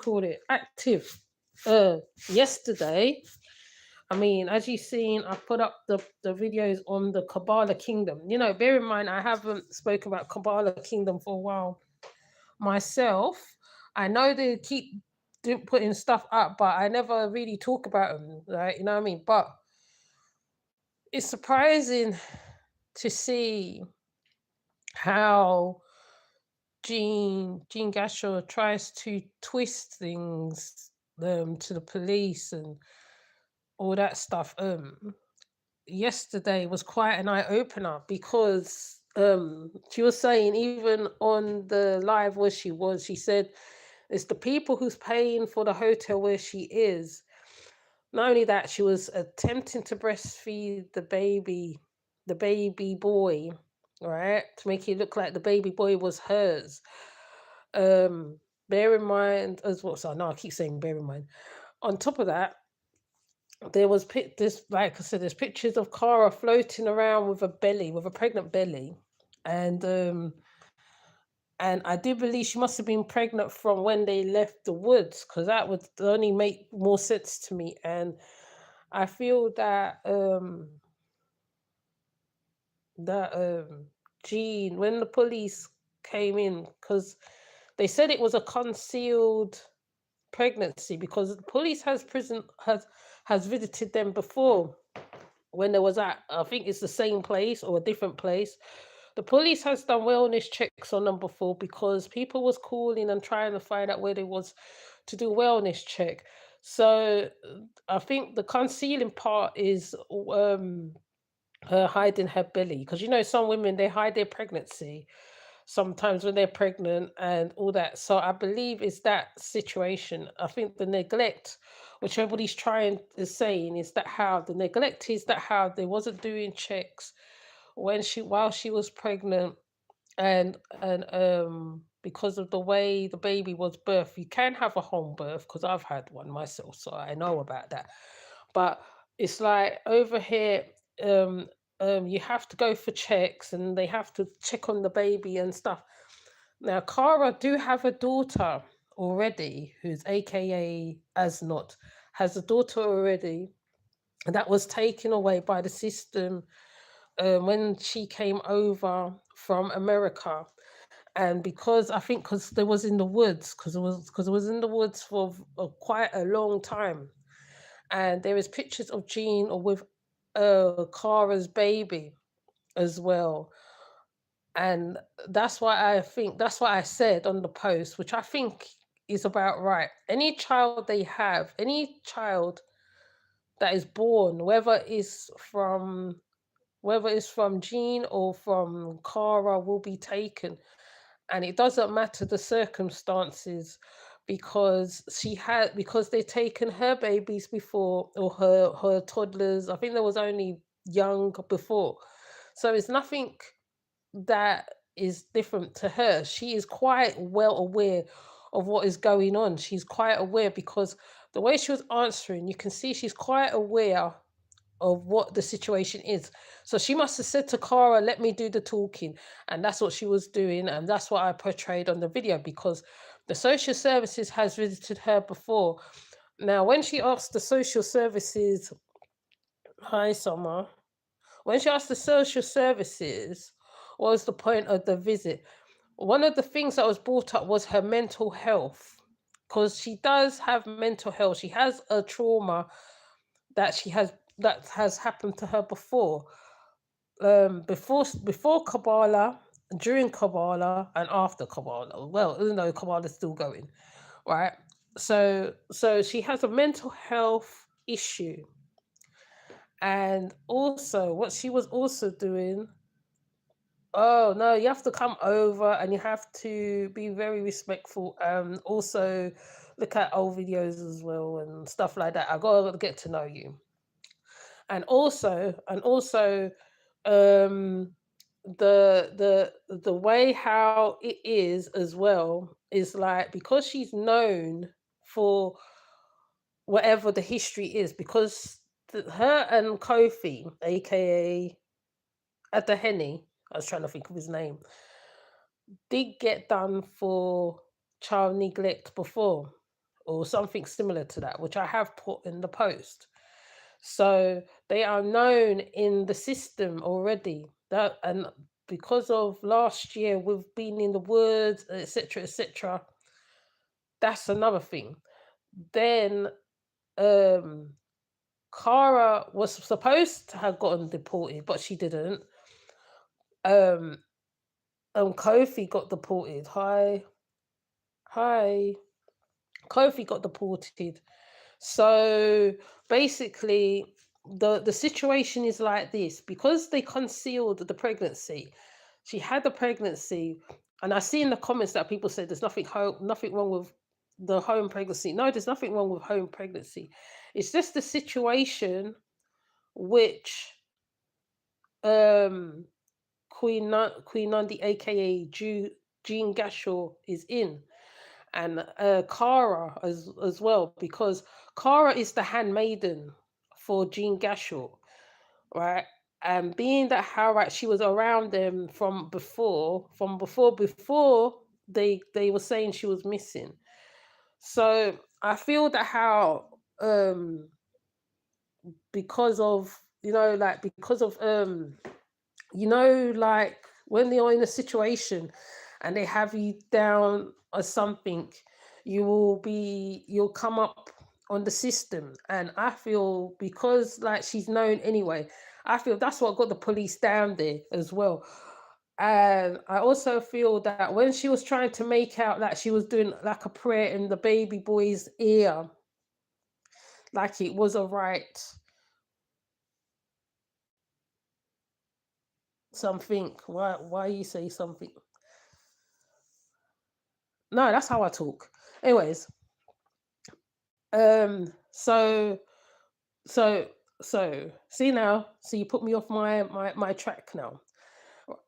call it, active yesterday. I mean, as you've seen, I put up the videos on the Kabbalah Kingdom. You know, bear in mind, I haven't spoken about Kabbalah Kingdom for a while myself. I know they keep putting stuff up, but I never really talk about them, right? You know what I mean? But it's surprising to see how Jean Gasho tries to twist things to the police and all that stuff. Yesterday was quite an eye opener because she was saying, even on the live where she said it's the people who's paying for the hotel where she is. Not only that, she was attempting to breastfeed the baby boy, right, to make it look like the baby boy was hers. Um, bear in mind as well. So no, I keep saying bear in mind. On top of that, there was this, like I said, there's pictures of Cara floating around with a belly, with a pregnant belly, and I do believe she must have been pregnant from when they left the woods, because that would only make more sense to me. And I feel that Jean, when the police came in, because they said it was a concealed pregnancy, because the police has visited them before when there was at, I think it's the same place or a different place. The police has done wellness checks on them before, because people was calling and trying to find out where they was to do wellness check. So I think the concealing part is her hiding her belly, because you know some women, they hide their pregnancy sometimes when they're pregnant and all that. So I believe it's that situation. I think the neglect, which everybody's trying is saying, is that how the neglect is that how they wasn't doing checks when she while she was pregnant, and because of the way the baby was birthed. You can have a home birth, because I've had one myself, so I know about that. But it's like over here, um you have to go for checks, and they have to check on the baby and stuff. Now, Cara do have a daughter already, who's AKA as not, has a daughter already, and that was taken away by the system when she came over from America. And because I think because there was in the woods, because it was in the woods for quite a long time, and there is pictures of Jean or with Cara's baby as well. And that's why I said on the post, which I think is about right. Any child that is born, whether it's from Jean or from Cara, will be taken, and it doesn't matter the circumstances, because they've taken her babies before, or her toddlers. I think there was only young before, so it's nothing that is different to her. She is quite well aware of what is going on. She's quite aware, because the way she was answering, you can see she's quite aware of what the situation is. So she must have said to Cara, let me do the talking. And that's what she was doing. And that's what I portrayed on the video, because the social services has visited her before. Now, when she asked the social services, hi, Summer, when she asked the social services, what was the point of the visit? One of the things that was brought up was her mental health, because she does have mental health. She has a trauma that has happened to her before, before Kabbalah, during Kabbalah, and after Kabbalah. Well, even though Kabbalah's still going, right? So she has a mental health issue, and also what she was also doing. Oh no, you have to come over and you have to be very respectful. Also look at old videos as well and stuff like that. I gotta get to know you. And also um the way how it is as well is like, because she's known for whatever the history is, because her and Kofi, aka at the Henny, I was trying to think of his name, did get done for child neglect before. or something similar to that, which I have put in the post. So they are known in the system already. That, and because of last year we've been in the woods, etc., etc. That's another thing. Then um Kara was supposed to have gotten deported, but she didn't. Um, Kofi got deported. Hi. Kofi got deported. So basically, the situation is like this because they concealed the pregnancy. She had the pregnancy, and I see in the comments that people said there's nothing wrong with the home pregnancy. No, there's nothing wrong with home pregnancy. It's just the situation which um Queen Nandi, aka Jean Gasho, is in, and Kara as well, because Kara is the handmaiden for Jean Gasho, right? And being that how right she was around them before they were saying she was missing. So I feel that how because of because of like when you're in a situation and they have you down or something, you'll come up on the system. And I feel because like she's known anyway, I feel that's what got the police down there as well. And I also feel that when she was trying to make out that she was doing like a prayer in the baby boy's ear, like it was a right something. Why you say something? No, that's how I talk. Anyways, so so see now, so you put me off my track now.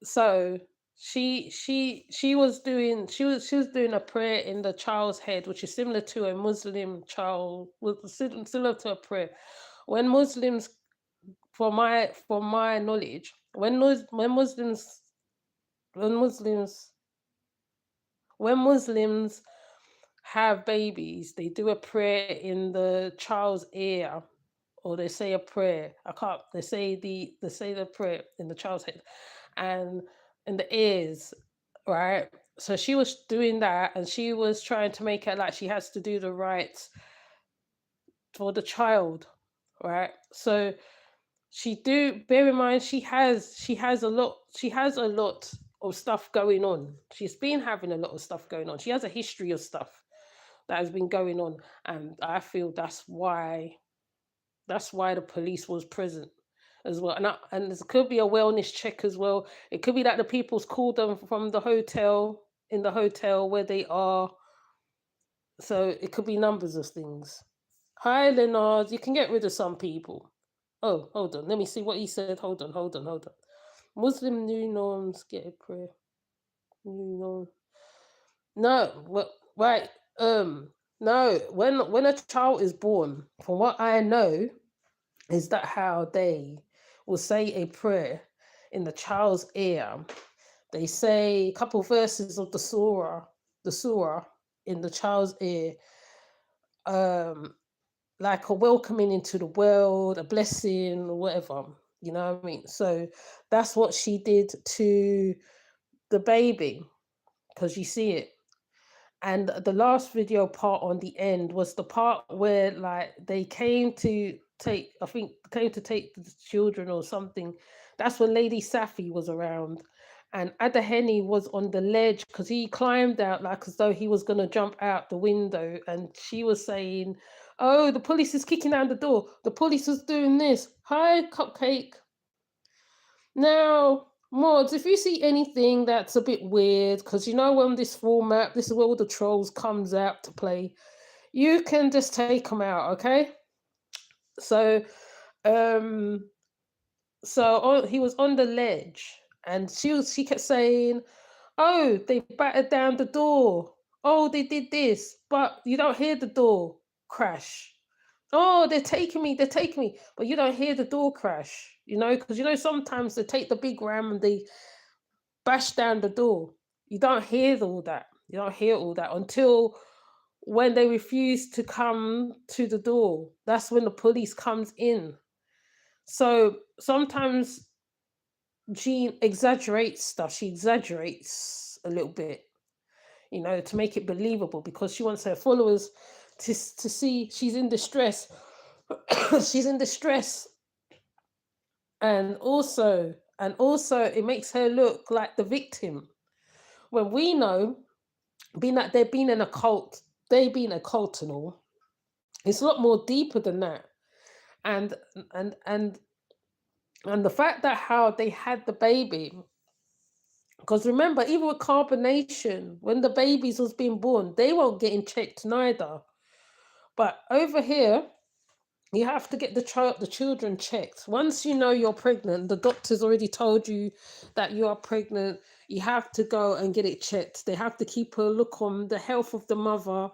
So she was doing she was doing a prayer in the child's head, which is similar to a Muslim child, similar to a prayer. When Muslims, for my knowledge, when Muslims when Muslims have babies, they do a prayer in the child's ear, or they say a prayer. I can't. They say the prayer in the child's head, and in the ears, right? So she was doing that, and she was trying to make it like she has to do the rites for the child, right? So she do bear in mind she has a lot of stuff going on. She's been having a lot of stuff going on. She has a history of stuff that has been going on, and I feel that's why the police was present as well. And it could be a wellness check as well. It could be that the people's called them from the hotel, in the hotel where they are. So it could be numbers of things. Hi, Leonard. You can get rid of some people. Oh, hold on. Let me see what he said. Hold on. Muslim new norms get a prayer. New norm. No, right. No. When a child is born, from what I know, is that how they will say a prayer in the child's ear. They say a couple verses of the surah in the child's ear, um, like a welcoming into the world, a blessing, or whatever. You know what I mean? So that's what she did to the baby, because you see it. And the last video part on the end was the part where like they came to take, I think came to take the children or something. That's when Lady Safi was around, and Adaheni was on the ledge because he climbed out like as though he was gonna jump out the window, and she was saying, "Oh, the police is kicking down the door. The police is doing this. Hi, Cupcake." Now, mods, if you see anything that's a bit weird, because you know on this format, this is where all the trolls comes out to play, you can just take them out, okay? So, um, he was on the ledge, and she kept saying, "Oh, they battered down the door. Oh, they did this," but you don't hear the door crash. "Oh, they're taking me," but you don't hear the door crash, because sometimes they take the big ram and they bash down the door. You don't hear all that. You don't hear all that until when they refuse to come to the door. That's when the police comes in. So sometimes Jean exaggerates stuff. She exaggerates a little bit, to make it believable because she wants her followers to see she's in distress. She's in distress, and also it makes her look like the victim when we know, being that they've been in a cult, they've been a cult and all. It's a lot more deeper than that, and and and and the fact that how they had the baby. Because remember, even with carbonation, when the babies was being born, they weren't getting checked neither. But over here, you have to get the children checked. Once you know you're pregnant, the doctor's already told you that you are pregnant. You have to go and get it checked. They have to keep a look on the health of the mother,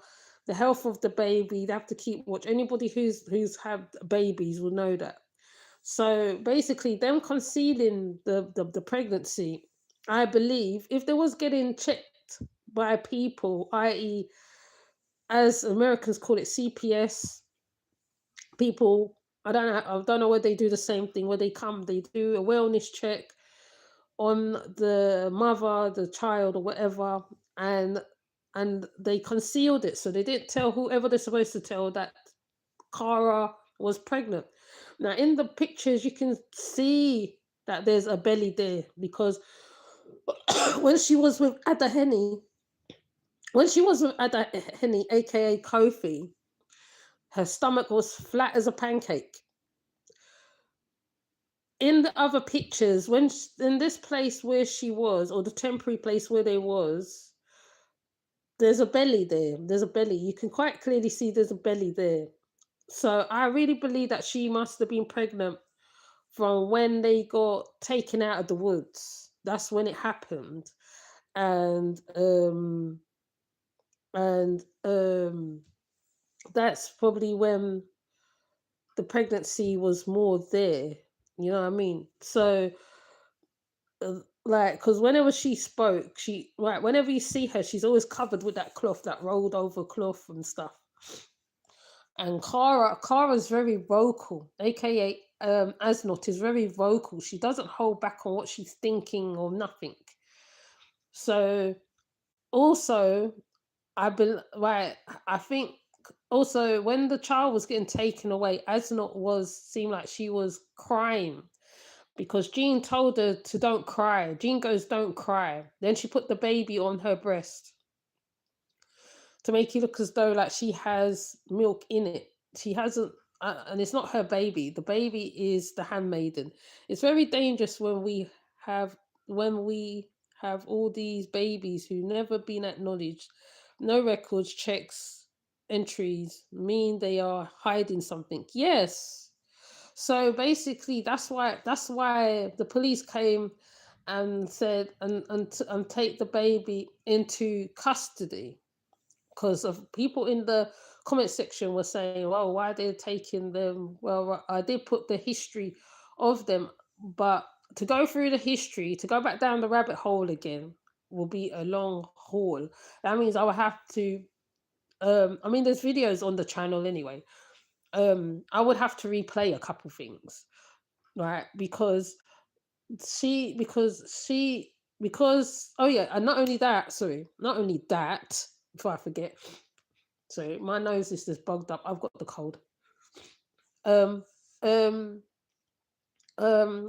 the health of the baby. They have to keep watch. Anybody who's had babies will know that. So basically, them concealing the pregnancy, I believe, if they was getting checked by people, i.e., as Americans call it, CPS people, I don't know whether they do the same thing, where they do a wellness check on the mother, the child, or whatever, and they concealed it, so they didn't tell whoever they're supposed to tell that Cara was pregnant. Now, in the pictures, you can see that there's a belly there because when she was with Ada Henny, aka Kofi, her stomach was flat as a pancake. In the other pictures, in this place where she was, or the temporary place where they was, there's a belly there. There's a belly. You can quite clearly see there's a belly there. So I really believe that she must have been pregnant from when they got taken out of the woods. That's when it happened. And and that's probably when the pregnancy was more there. You know what I mean? So like, because whenever she spoke, whenever you see her, she's always covered with that cloth, that rolled over cloth and stuff. And Kara's very vocal, aka Asnot is very vocal. She doesn't hold back on what she's thinking or nothing. So also, I think also when the child was getting taken away, Asnot seemed like she was crying because Jean told her to don't cry. Jean goes, don't cry. Then she put the baby on her breast to make it look as though like she has milk in it. She hasn't, and it's not her baby. The baby is the handmaiden. It's very dangerous have when we have all these babies who never been acknowledged, no records, checks, entries, mean they are hiding something. Yes. So basically, that's why the police came and said and take the baby into custody, because of people in the comment section were saying, well, why they're taking them. Well, I did put the history of them, but to go through the history, to go back down the rabbit hole again, will be a long haul. That means I will have to I mean, there's videos on the channel anyway. I would have to replay a couple things, right? Because oh yeah, and not only that, before I forget, sorry, my nose is just bugged up. I've got the cold. Um, um,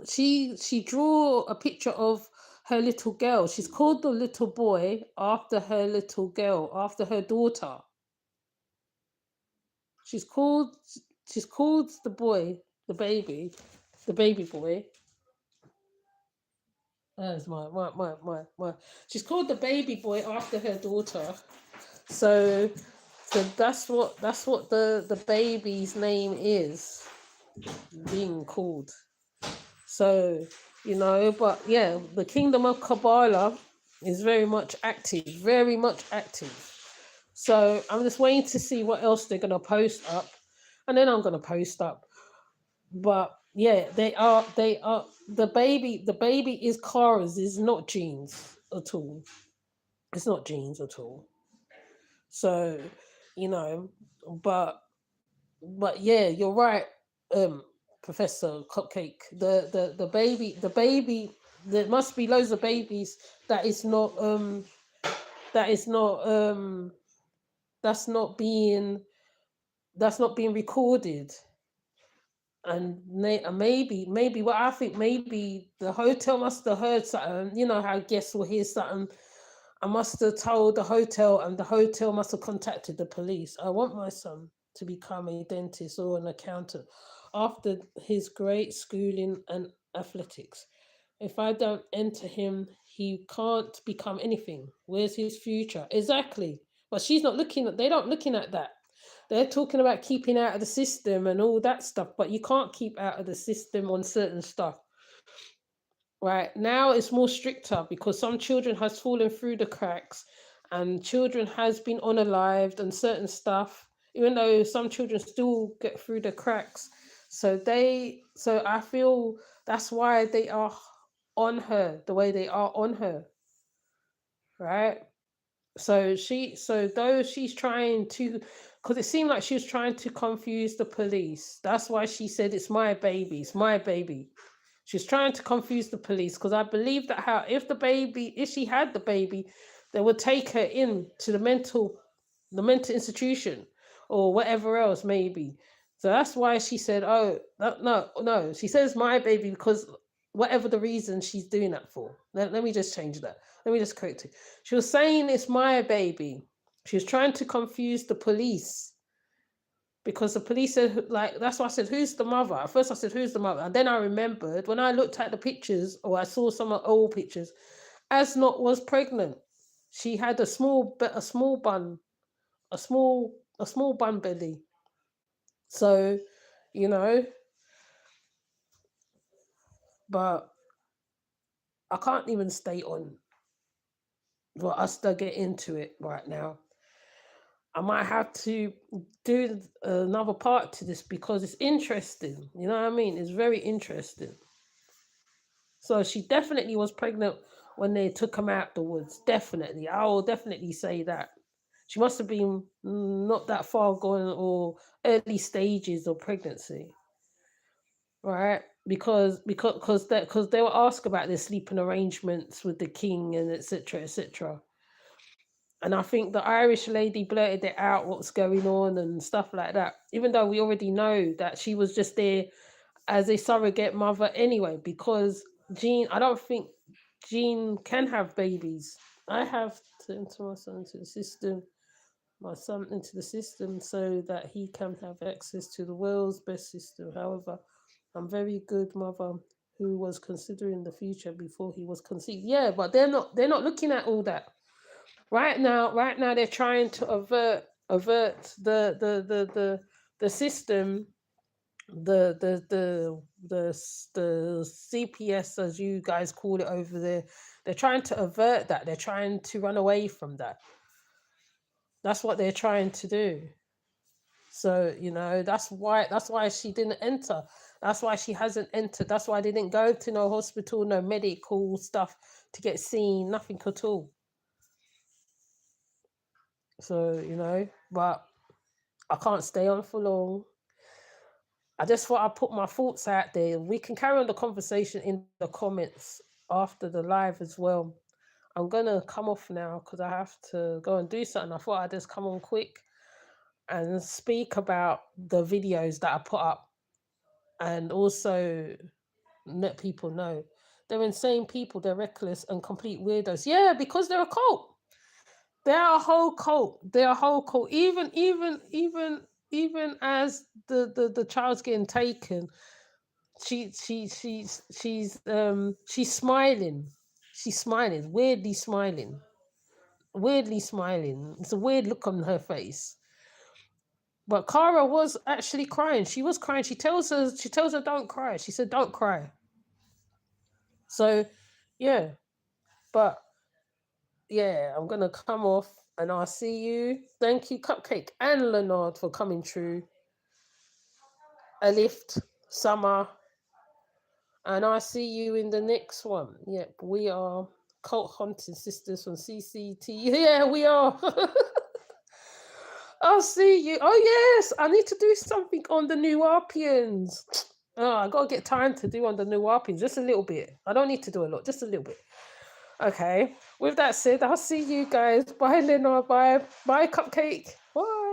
she drew a picture of her little girl. She's called the little boy after her little girl, after her daughter. She's called she's called the boy, the baby boy. That's my. She's called the baby boy after her daughter. So that's what the baby's name is being called. So, but yeah, the kingdom of Kabbalah is very much active, very much active. So I'm just waiting to see what else they're gonna post up, and then I'm gonna post up. But yeah, they are the baby is Cara's, is not Jean's at all. It's not Jean's at all. So you know. But yeah, you're right, um, Professor Cupcake. The baby. There must be loads of babies that is not that is not that's not being recorded. And maybe what I think, maybe the hotel must have heard something. You know how guests will hear something. I must have told the hotel, and the hotel must have contacted the police. I want my son to become a dentist or an accountant after his great schooling and athletics. If I don't enter him, he can't become anything. Where's his future? Exactly. But she's not looking at, they're not looking at that. They're talking about keeping out of the system and all that stuff, but you can't keep out of the system on certain stuff. Right now, it's more stricter because some children has fallen through the cracks, and children has been unalived and certain stuff. Even though some children still get through the cracks, so I feel that's why they are on her the way they are on her, right? So though she's trying to, because it seemed like she was trying to confuse the police. That's why she said it's my baby, it's my baby. She's trying to confuse the police because I believe that how if she had the baby, they would take her in to the mental institution or whatever else maybe. So that's why she said, "Oh no." She says my baby because whatever the reason she's doing that for. Let me just change that. Let me just correct it. She was saying it's my baby. She was trying to confuse the police because the police said, like, that's why I said, who's the mother? At first I said, who's the mother? And then I remembered when I looked at the pictures, or I saw some old pictures, Asnot was pregnant. She had a small bun, a small bun belly. So, you know, but I can't even stay on for us to get into it right now. I might have to do another part to this because it's interesting. You know what I mean? It's very interesting. So she definitely was pregnant when they took him out the woods. Definitely. I will definitely say that. She must have been not that far gone or early stages of pregnancy, right? Because they were asked about their sleeping arrangements with the king and etc. etc. And I think the Irish lady blurted it out what's going on and stuff like that. Even though we already know that she was just there as a surrogate mother anyway, because I don't think Jean can have babies. I have to enter my son into the system, so that he can have access to the world's best system. However, I'm very good mother who was considering the future before he was conceived. Yeah, but they're not looking at all that. Right now they're trying to avert the system, the CPS, as you guys call it over there. They're trying to avert that. They're trying to run away from that. That's what they're trying to do. So, that's why she didn't enter. That's why she hasn't entered. That's why they didn't go to no hospital, no medical stuff to get seen, nothing at all. So, but I can't stay on for long. I just thought I'd put my thoughts out there. We can carry on the conversation in the comments after the live as well. I'm gonna come off now because I have to go and do something. I thought I'd just come on quick and speak about the videos that I put up, and also let people know they're insane people. They're reckless and complete weirdos. Yeah, because they're a cult. They're a whole cult. They're a whole cult. Even as the child's getting taken, she's smiling. She's smiling, weirdly smiling. It's a weird look on her face. But Cara was actually crying. She was crying. She tells her don't cry. She said don't cry. So yeah, but yeah, I'm gonna come off and I'll see you. Thank you, Cupcake and Leonard, for coming through. A lift, Summer, and I'll see you in the next one. Yep, we are Cult Hunting Sisters from CCT. Yeah, we are. I'll see you. Oh yes, I need to do something on the new Arpians. Oh, I gotta get time to do on the new Arpians. Just a little bit. I don't need to do a lot, just a little bit. Okay. With that said, I'll see you guys. Bye, Lena. Bye. Bye, Cupcake. Bye.